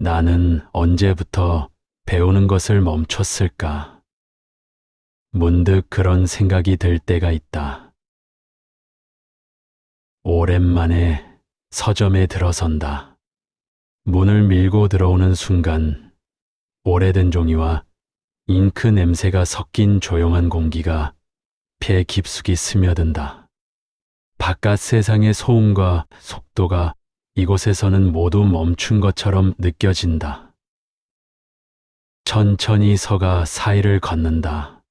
나는 언제부터 배우는 것을 멈췄을까? 문득 그런 생각이 들 때가 있다. 오랜만에 서점에 들어선다. 문을 밀고 들어오는 순간 오래된 종이와 잉크 냄새가 섞인 조용한 공기가 폐 깊숙이 스며든다. 바깥 세상의 소음과 속도가 이곳에서는 모두 멈춘 것처럼 느껴진다. 천천히 서가 사이를 걷는다.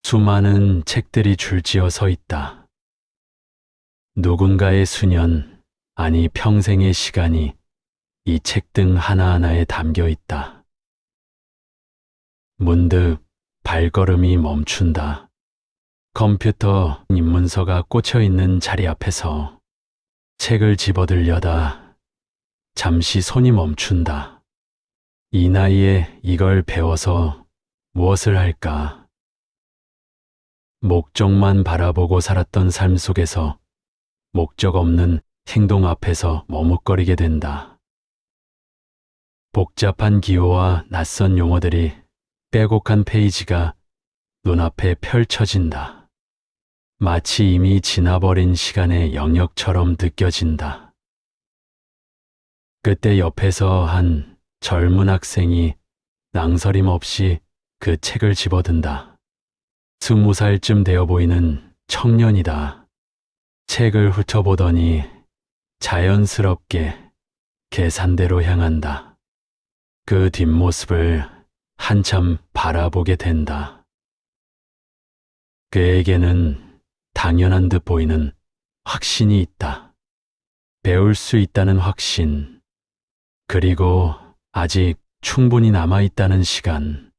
수많은 책들이 줄지어 서 있다. 누군가의 수년, 아니 평생의 시간이 이 책 등 하나하나에 담겨 있다. 문득 발걸음이 멈춘다. 컴퓨터 입문서가 꽂혀 있는 자리 앞에서 책을 집어들려다 잠시 손이 멈춘다. 이 나이에 이걸 배워서 무엇을 할까? 목적만 바라보고 살았던 삶 속에서 목적 없는 행동 앞에서 머뭇거리게 된다. 복잡한 기호와 낯선 용어들이 빼곡한 페이지가 눈앞에 펼쳐진다. 마치 이미 지나버린 시간의 영역처럼 느껴진다. 그때 옆에서 한 젊은 학생이 낭설임 없이 그 책을 집어든다. 20살쯤 되어 보이는 청년이다. 책을 훑어보더니 자연스럽게 계산대로 향한다. 그 뒷모습을 한참 바라보게 된다. 그에게는 당연한 듯 보이는 확신이 있다. 배울 수 있다는 확신, 그리고 아직 충분히 남아있다는 시간.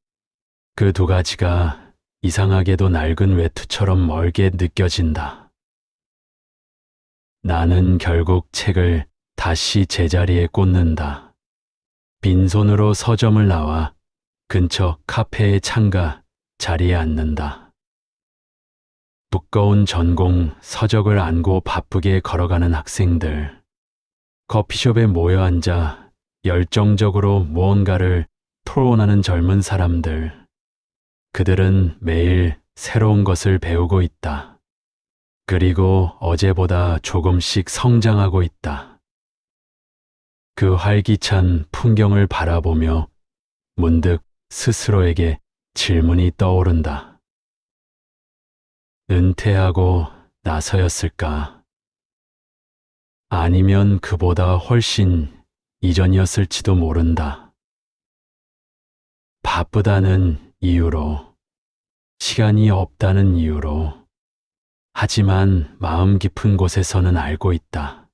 그 두 가지가 이상하게도 낡은 외투처럼 멀게 느껴진다. 나는 결국 책을 다시 제자리에 꽂는다. 빈손으로 서점을 나와 근처 카페의 창가 자리에 앉는다. 두꺼운 전공 서적을 안고 바쁘게 걸어가는 학생들, 커피숍에 모여 앉아 열정적으로 무언가를 토론하는 젊은 사람들, 그들은 매일 새로운 것을 배우고 있다. 그리고 어제보다 조금씩 성장하고 있다. 그 활기찬 풍경을 바라보며 문득 스스로에게 질문이 떠오른다. 은퇴하고 나서였을까? 아니면 그보다 훨씬 이전이었을지도 모른다. 바쁘다는 이유로, 시간이 없다는 이유로, 하지만 마음 깊은 곳에서는 알고 있다.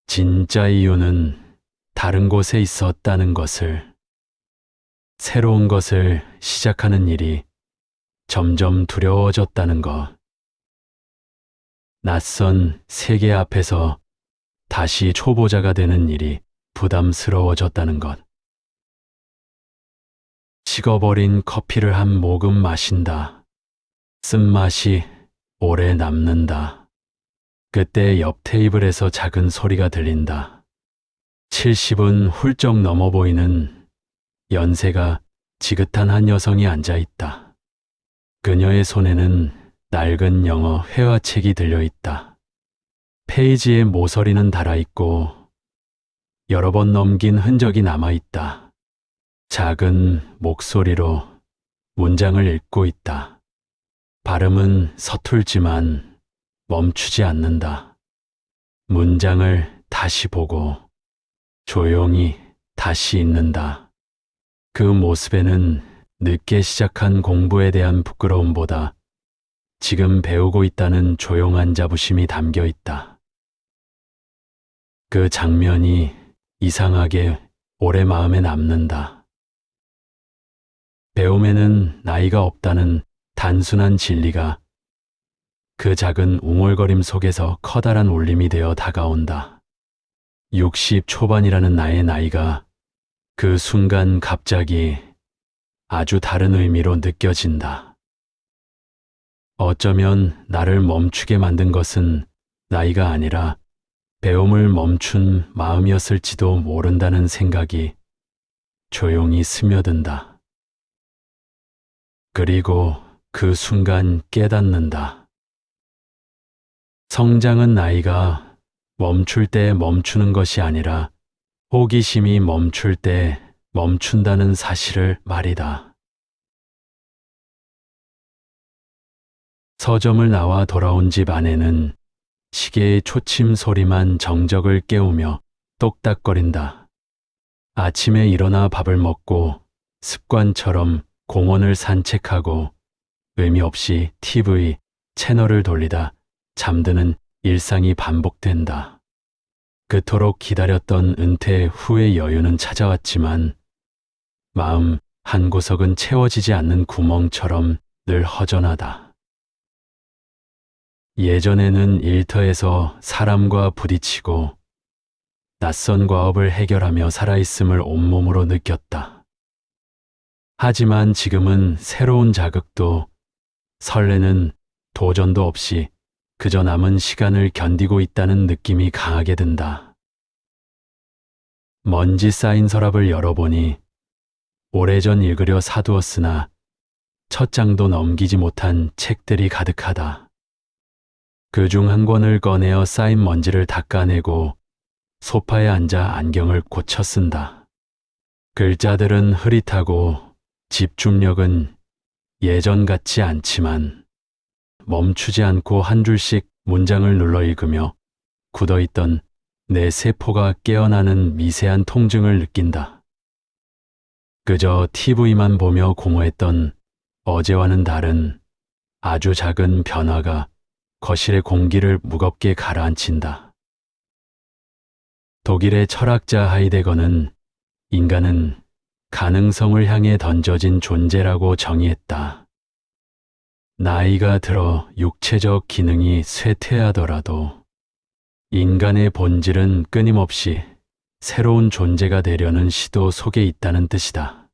진짜 이유는 다른 곳에 있었다는 것을. 새로운 것을 시작하는 일이 점점 두려워졌다는 것. 낯선 세계 앞에서 다시 초보자가 되는 일이 부담스러워졌다는 것. 식어버린 커피를 한 모금 마신다. 쓴맛이 오래 남는다. 그때 옆 테이블에서 작은 소리가 들린다. 70은 훌쩍 넘어 보이는 연세가 지긋한 한 여성이 앉아 있다. 그녀의 손에는 낡은 영어 회화책이 들려 있다. 페이지에 모서리는 달아 있고 여러 번 넘긴 흔적이 남아 있다. 작은 목소리로 문장을 읽고 있다. 발음은 서툴지만 멈추지 않는다. 문장을 다시 보고 조용히 다시 읽는다. 그 모습에는 늦게 시작한 공부에 대한 부끄러움보다 지금 배우고 있다는 조용한 자부심이 담겨 있다. 그 장면이 이상하게 오래 마음에 남는다. 배움에는 나이가 없다는 단순한 진리가 그 작은 웅얼거림 속에서 커다란 울림이 되어 다가온다. 60 초반이라는 나의 나이가 그 순간 갑자기 아주 다른 의미로 느껴진다. 어쩌면 나를 멈추게 만든 것은 나이가 아니라 배움을 멈춘 마음이었을지도 모른다는 생각이 조용히 스며든다. 그리고 그 순간 깨닫는다. 성장은 나이가 멈출 때 멈추는 것이 아니라 호기심이 멈출 때 멈춘다는 사실을 말이다. 서점을 나와 돌아온 집 안에는 시계의 초침 소리만 정적을 깨우며 똑딱거린다. 아침에 일어나 밥을 먹고 습관처럼 공원을 산책하고 의미 없이 TV 채널을 돌리다 잠드는 일상이 반복된다. 그토록 기다렸던 은퇴 후의 여유는 찾아왔지만 마음 한 구석은 채워지지 않는 구멍처럼 늘 허전하다. 예전에는 일터에서 사람과 부딪히고 낯선 과업을 해결하며 살아있음을 온몸으로 느꼈다. 하지만 지금은 새로운 자극도 설레는 도전도 없이 그저 남은 시간을 견디고 있다는 느낌이 강하게 든다. 먼지 쌓인 서랍을 열어보니 오래전 읽으려 사두었으나 첫 장도 넘기지 못한 책들이 가득하다. 그중 한 권을 꺼내어 쌓인 먼지를 닦아내고 소파에 앉아 안경을 고쳐 쓴다. 글자들은 흐릿하고 집중력은 예전 같지 않지만 멈추지 않고 한 줄씩 문장을 눌러 읽으며 굳어있던 내 세포가 깨어나는 미세한 통증을 느낀다. 그저 TV만 보며 공허했던 어제와는 다른 아주 작은 변화가 거실의 공기를 무겁게 가라앉힌다. 독일의 철학자 하이데거는 인간은 가능성을 향해 던져진 존재라고 정의했다. 나이가 들어 육체적 기능이 쇠퇴하더라도 인간의 본질은 끊임없이 새로운 존재가 되려는 시도 속에 있다는 뜻이다.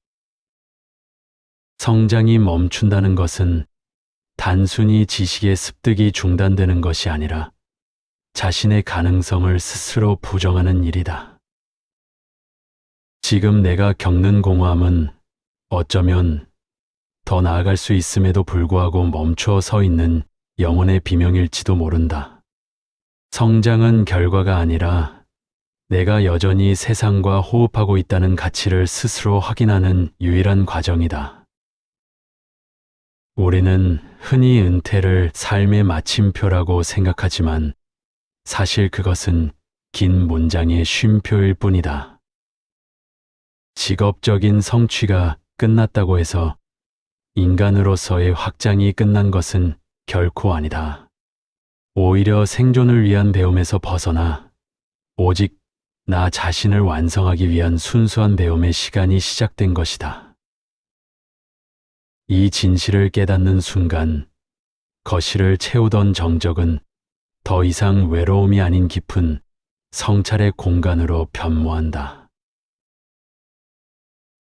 성장이 멈춘다는 것은 단순히 지식의 습득이 중단되는 것이 아니라 자신의 가능성을 스스로 부정하는 일이다. 지금 내가 겪는 공허함은 어쩌면 더 나아갈 수 있음에도 불구하고 멈춰 서 있는 영혼의 비명일지도 모른다. 성장은 결과가 아니라 내가 여전히 세상과 호흡하고 있다는 가치를 스스로 확인하는 유일한 과정이다. 우리는 흔히 은퇴를 삶의 마침표라고 생각하지만 사실 그것은 긴 문장의 쉼표일 뿐이다. 직업적인 성취가 끝났다고 해서 인간으로서의 확장이 끝난 것은 결코 아니다. 오히려 생존을 위한 배움에서 벗어나 오직 나 자신을 완성하기 위한 순수한 배움의 시간이 시작된 것이다. 이 진실을 깨닫는 순간 거실을 채우던 정적은 더 이상 외로움이 아닌 깊은 성찰의 공간으로 변모한다.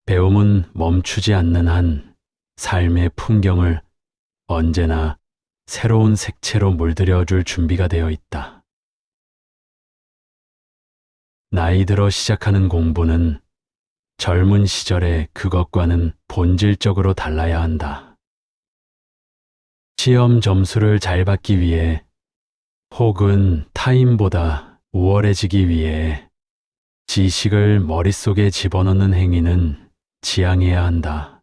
배움은 멈추지 않는 한 삶의 풍경을 언제나 새로운 색채로 물들여 줄 준비가 되어 있다. 나이 들어 시작하는 공부는 젊은 시절의 그것과는 본질적으로 달라야 한다. 시험 점수를 잘 받기 위해 혹은 타인보다 우월해지기 위해 지식을 머릿속에 집어넣는 행위는 지양해야 한다.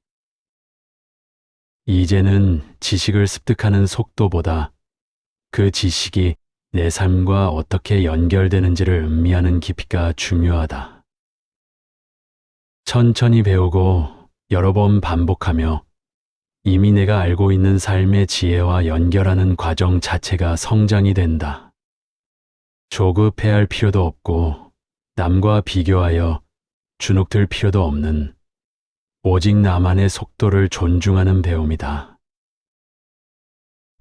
이제는 지식을 습득하는 속도보다 그 지식이 내 삶과 어떻게 연결되는지를 음미하는 깊이가 중요하다. 천천히 배우고 여러 번 반복하며 이미 내가 알고 있는 삶의 지혜와 연결하는 과정 자체가 성장이 된다. 조급해할 필요도 없고 남과 비교하여 주눅들 필요도 없는 오직 나만의 속도를 존중하는 배움이다.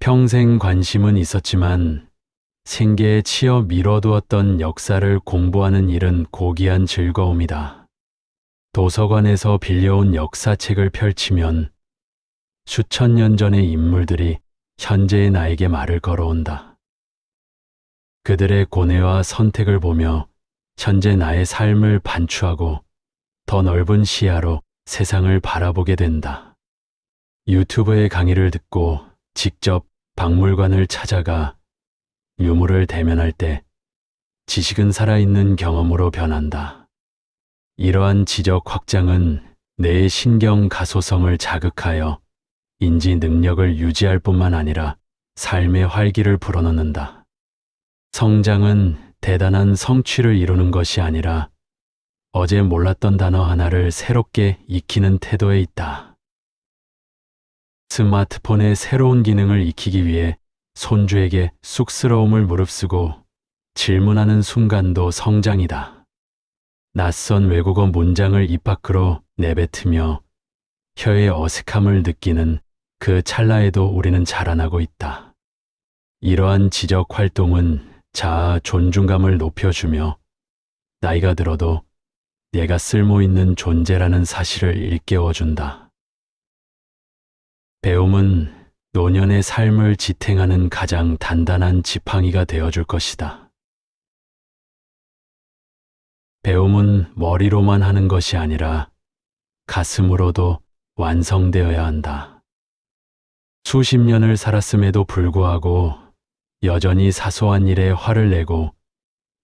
평생 관심은 있었지만 생계에 치여 미뤄두었던 역사를 공부하는 일은 고귀한 즐거움이다. 도서관에서 빌려온 역사책을 펼치면 수천 년 전의 인물들이 현재의 나에게 말을 걸어온다. 그들의 고뇌와 선택을 보며 현재 나의 삶을 반추하고 더 넓은 시야로 세상을 바라보게 된다. 유튜브의 강의를 듣고 직접 박물관을 찾아가 유물을 대면할 때 지식은 살아있는 경험으로 변한다. 이러한 지적 확장은 내 신경 가소성을 자극하여 인지 능력을 유지할 뿐만 아니라 삶의 활기를 불어넣는다. 성장은 대단한 성취를 이루는 것이 아니라 어제 몰랐던 단어 하나를 새롭게 익히는 태도에 있다. 스마트폰의 새로운 기능을 익히기 위해 손주에게 쑥스러움을 무릅쓰고 질문하는 순간도 성장이다. 낯선 외국어 문장을 입 밖으로 내뱉으며 혀의 어색함을 느끼는 그 찰나에도 우리는 자라나고 있다. 이러한 지적 활동은 자아 존중감을 높여주며 나이가 들어도 내가 쓸모있는 존재라는 사실을 일깨워준다. 배움은 노년의 삶을 지탱하는 가장 단단한 지팡이가 되어줄 것이다. 배움은 머리로만 하는 것이 아니라 가슴으로도 완성되어야 한다. 수십 년을 살았음에도 불구하고 여전히 사소한 일에 화를 내고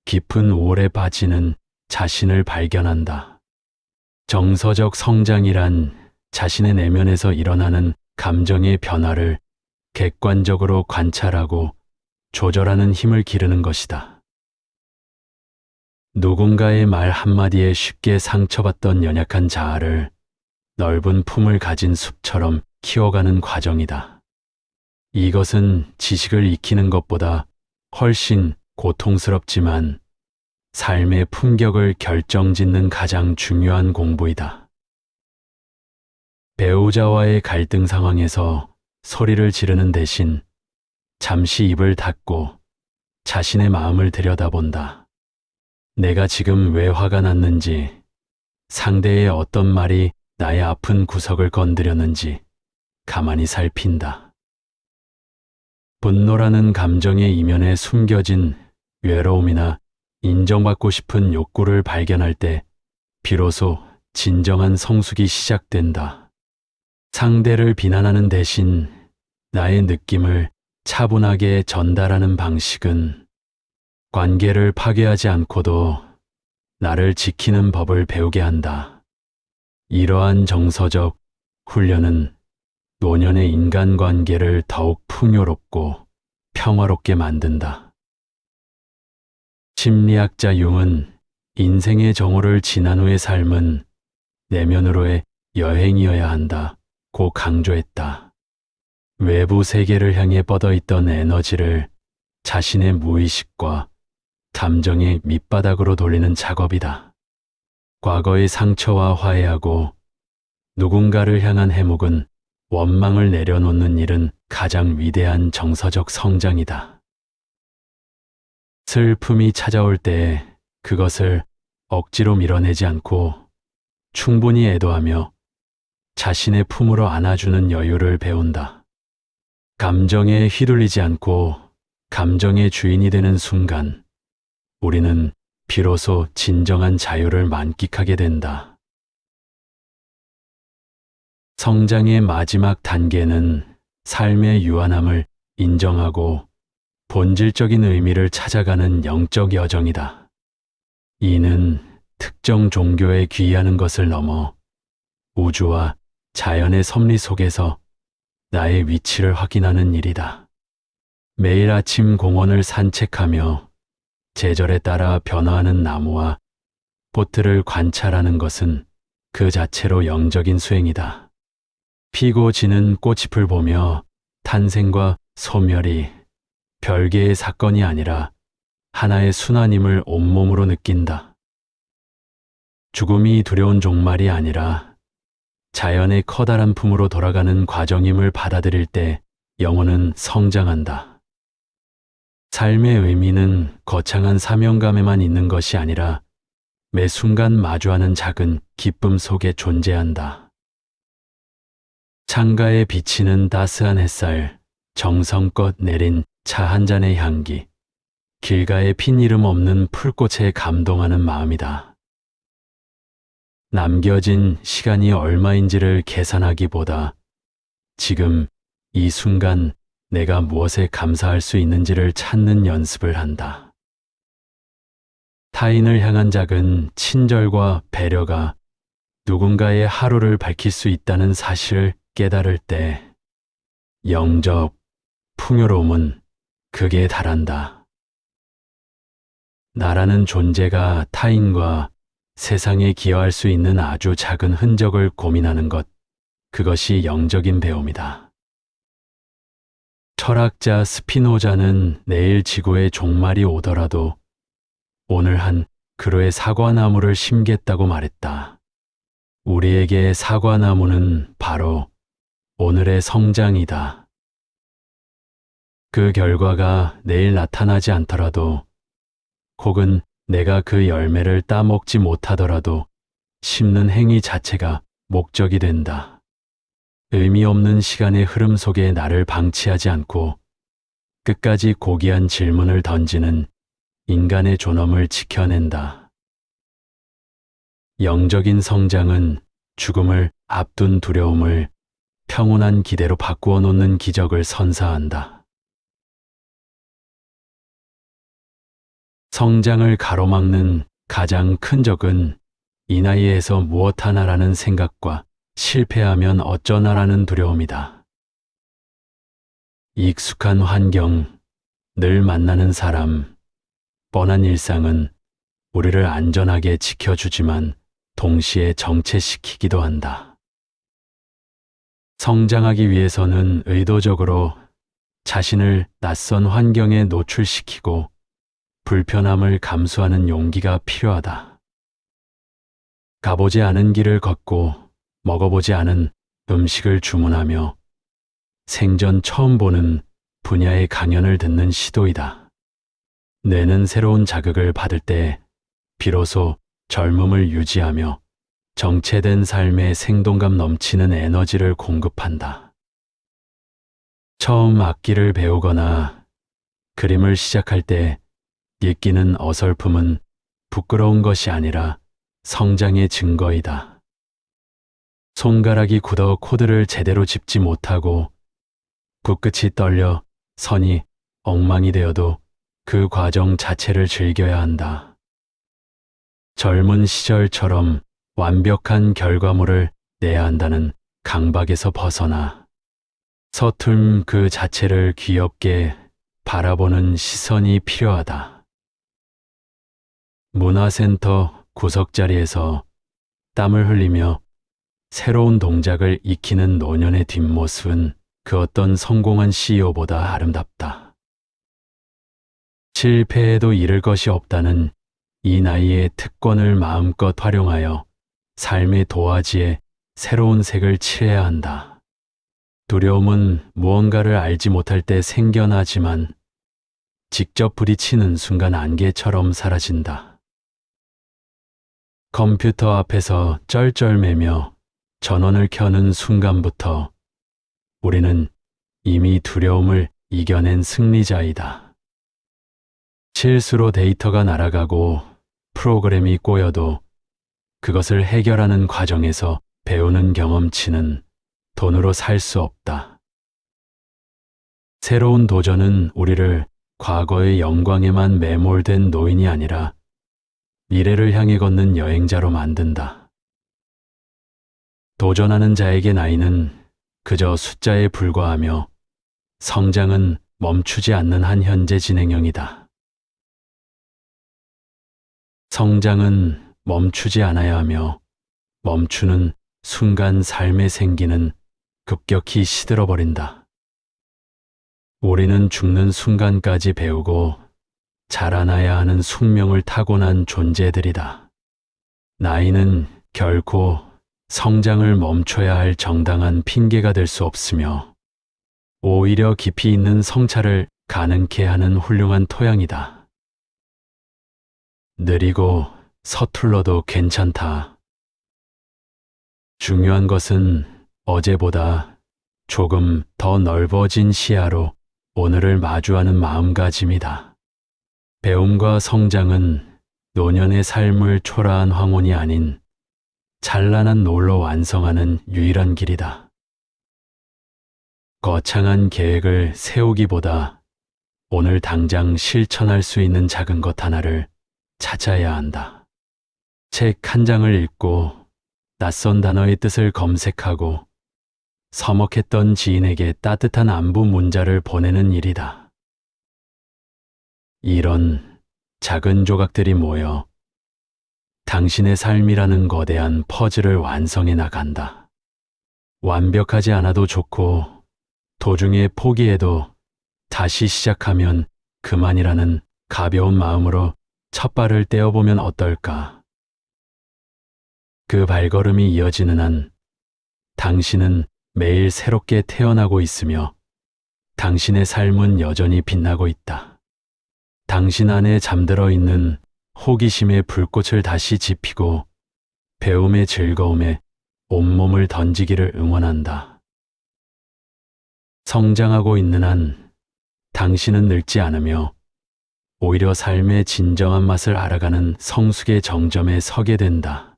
깊은 우울에 빠지는 자신을 발견한다. 정서적 성장이란 자신의 내면에서 일어나는 감정의 변화를 객관적으로 관찰하고 조절하는 힘을 기르는 것이다. 누군가의 말 한마디에 쉽게 상처받던 연약한 자아를 넓은 품을 가진 숲처럼 키워가는 과정이다. 이것은 지식을 익히는 것보다 훨씬 고통스럽지만 삶의 품격을 결정짓는 가장 중요한 공부이다. 배우자와의 갈등 상황에서 소리를 지르는 대신 잠시 입을 닫고 자신의 마음을 들여다본다. 내가 지금 왜 화가 났는지, 상대의 어떤 말이 나의 아픈 구석을 건드렸는지 가만히 살핀다. 분노라는 감정의 이면에 숨겨진 외로움이나 인정받고 싶은 욕구를 발견할 때 비로소 진정한 성숙이 시작된다. 상대를 비난하는 대신 나의 느낌을 차분하게 전달하는 방식은 관계를 파괴하지 않고도 나를 지키는 법을 배우게 한다. 이러한 정서적 훈련은 노년의 인간관계를 더욱 풍요롭고 평화롭게 만든다. 심리학자 융은 인생의 정오를 지난 후의 삶은 내면으로의 여행이어야 한다고 강조했다. 외부 세계를 향해 뻗어있던 에너지를 자신의 무의식과 감정의 밑바닥으로 돌리는 작업이다. 과거의 상처와 화해하고 누군가를 향한 해묵은 원망을 내려놓는 일은 가장 위대한 정서적 성장이다. 슬픔이 찾아올 때 그것을 억지로 밀어내지 않고 충분히 애도하며 자신의 품으로 안아주는 여유를 배운다. 감정에 휘둘리지 않고 감정의 주인이 되는 순간 우리는 비로소 진정한 자유를 만끽하게 된다. 성장의 마지막 단계는 삶의 유한함을 인정하고 본질적인 의미를 찾아가는 영적 여정이다. 이는 특정 종교에 귀의하는 것을 넘어 우주와 자연의 섭리 속에서 나의 위치를 확인하는 일이다. 매일 아침 공원을 산책하며 계절에 따라 변화하는 나무와 꽃들을 관찰하는 것은 그 자체로 영적인 수행이다. 피고 지는 꽃잎을 보며 탄생과 소멸이 별개의 사건이 아니라 하나의 순환임을 온몸으로 느낀다. 죽음이 두려운 종말이 아니라 자연의 커다란 품으로 돌아가는 과정임을 받아들일 때 영혼은 성장한다. 삶의 의미는 거창한 사명감에만 있는 것이 아니라 매 순간 마주하는 작은 기쁨 속에 존재한다. 창가에 비치는 따스한 햇살, 정성껏 내린 차 한 잔의 향기, 길가에 핀 이름 없는 풀꽃에 감동하는 마음이다. 남겨진 시간이 얼마인지를 계산하기보다 지금 이 순간 내가 무엇에 감사할 수 있는지를 찾는 연습을 한다. 타인을 향한 작은 친절과 배려가 누군가의 하루를 밝힐 수 있다는 사실을 깨달을 때 영적 풍요로움은 극에 달한다. 나라는 존재가 타인과 세상에 기여할 수 있는 아주 작은 흔적을 고민하는 것, 그것이 영적인 배움이다. 철학자 스피노자는 내일 지구의 종말이 오더라도 오늘 한 그루의 사과나무를 심겠다고 말했다. 우리에게 사과나무는 바로 오늘의 성장이다. 그 결과가 내일 나타나지 않더라도 혹은 내가 그 열매를 따먹지 못하더라도 심는 행위 자체가 목적이 된다. 의미 없는 시간의 흐름 속에 나를 방치하지 않고 끝까지 고귀한 질문을 던지는 인간의 존엄을 지켜낸다. 영적인 성장은 죽음을 앞둔 두려움을 평온한 기대로 바꾸어 놓는 기적을 선사한다. 성장을 가로막는 가장 큰 적은 이 나이에서 무엇 하나라는 생각과 실패하면 어쩌나라는 두려움이다. 익숙한 환경, 늘 만나는 사람, 뻔한 일상은 우리를 안전하게 지켜주지만 동시에 정체시키기도 한다. 성장하기 위해서는 의도적으로 자신을 낯선 환경에 노출시키고 불편함을 감수하는 용기가 필요하다. 가보지 않은 길을 걷고 먹어보지 않은 음식을 주문하며 생전 처음 보는 분야의 강연을 듣는 시도이다. 뇌는 새로운 자극을 받을 때 비로소 젊음을 유지하며 정체된 삶에 생동감 넘치는 에너지를 공급한다. 처음 악기를 배우거나 그림을 시작할 때 느끼는 어설픔은 부끄러운 것이 아니라 성장의 증거이다. 손가락이 굳어 코드를 제대로 짚지 못하고 붓끝이 떨려 선이 엉망이 되어도 그 과정 자체를 즐겨야 한다. 젊은 시절처럼 완벽한 결과물을 내야 한다는 강박에서 벗어나 서툴m 그 자체를 귀엽게 바라보는 시선이 필요하다. 문화센터 구석자리에서 땀을 흘리며 새로운 동작을 익히는 노년의 뒷모습은 그 어떤 성공한 CEO보다 아름답다. 실패해도 잃을 것이 없다는 이 나이의 특권을 마음껏 활용하여 삶의 도화지에 새로운 색을 칠해야 한다. 두려움은 무언가를 알지 못할 때 생겨나지만 직접 부딪히는 순간 안개처럼 사라진다. 컴퓨터 앞에서 쩔쩔매며 전원을 켜는 순간부터 우리는 이미 두려움을 이겨낸 승리자이다. 실수로 데이터가 날아가고 프로그램이 꼬여도 그것을 해결하는 과정에서 배우는 경험치는 돈으로 살 수 없다. 새로운 도전은 우리를 과거의 영광에만 매몰된 노인이 아니라 미래를 향해 걷는 여행자로 만든다. 도전하는 자에게 나이는 그저 숫자에 불과하며 성장은 멈추지 않는 한 현재 진행형이다. 성장은 멈추지 않아야 하며 멈추는 순간 삶에 생기는 급격히 시들어버린다. 우리는 죽는 순간까지 배우고 자라나야 하는 숙명을 타고난 존재들이다. 나이는 결코 성장을 멈춰야 할 정당한 핑계가 될 수 없으며 오히려 깊이 있는 성찰을 가능케 하는 훌륭한 토양이다. 느리고 서툴러도 괜찮다. 중요한 것은 어제보다 조금 더 넓어진 시야로 오늘을 마주하는 마음가짐이다. 배움과 성장은 노년의 삶을 초라한 황혼이 아닌 찬란한 노을로 완성하는 유일한 길이다. 거창한 계획을 세우기보다 오늘 당장 실천할 수 있는 작은 것 하나를 찾아야 한다. 책 한 장을 읽고 낯선 단어의 뜻을 검색하고 서먹했던 지인에게 따뜻한 안부 문자를 보내는 일이다. 이런 작은 조각들이 모여 당신의 삶이라는 거대한 퍼즐을 완성해 나간다. 완벽하지 않아도 좋고 도중에 포기해도 다시 시작하면 그만이라는 가벼운 마음으로 첫 발을 떼어보면 어떨까? 그 발걸음이 이어지는 한 당신은 매일 새롭게 태어나고 있으며 당신의 삶은 여전히 빛나고 있다. 당신 안에 잠들어 있는 호기심의 불꽃을 다시 지피고 배움의 즐거움에 온몸을 던지기를 응원한다. 성장하고 있는 한 당신은 늙지 않으며 오히려 삶의 진정한 맛을 알아가는 성숙의 정점에 서게 된다.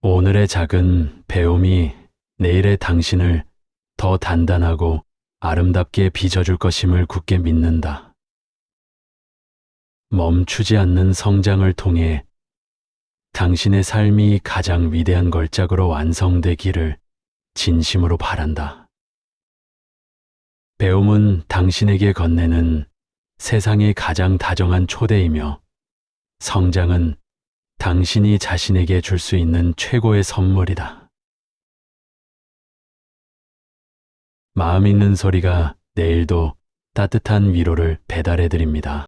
오늘의 작은 배움이 내일의 당신을 더 단단하고 아름답게 빚어줄 것임을 굳게 믿는다. 멈추지 않는 성장을 통해 당신의 삶이 가장 위대한 걸작으로 완성되기를 진심으로 바란다. 배움은 당신에게 건네는 세상의 가장 다정한 초대이며 성장은 당신이 자신에게 줄 수 있는 최고의 선물이다. 마음 있는 소리가 내일도 따뜻한 위로를 배달해 드립니다.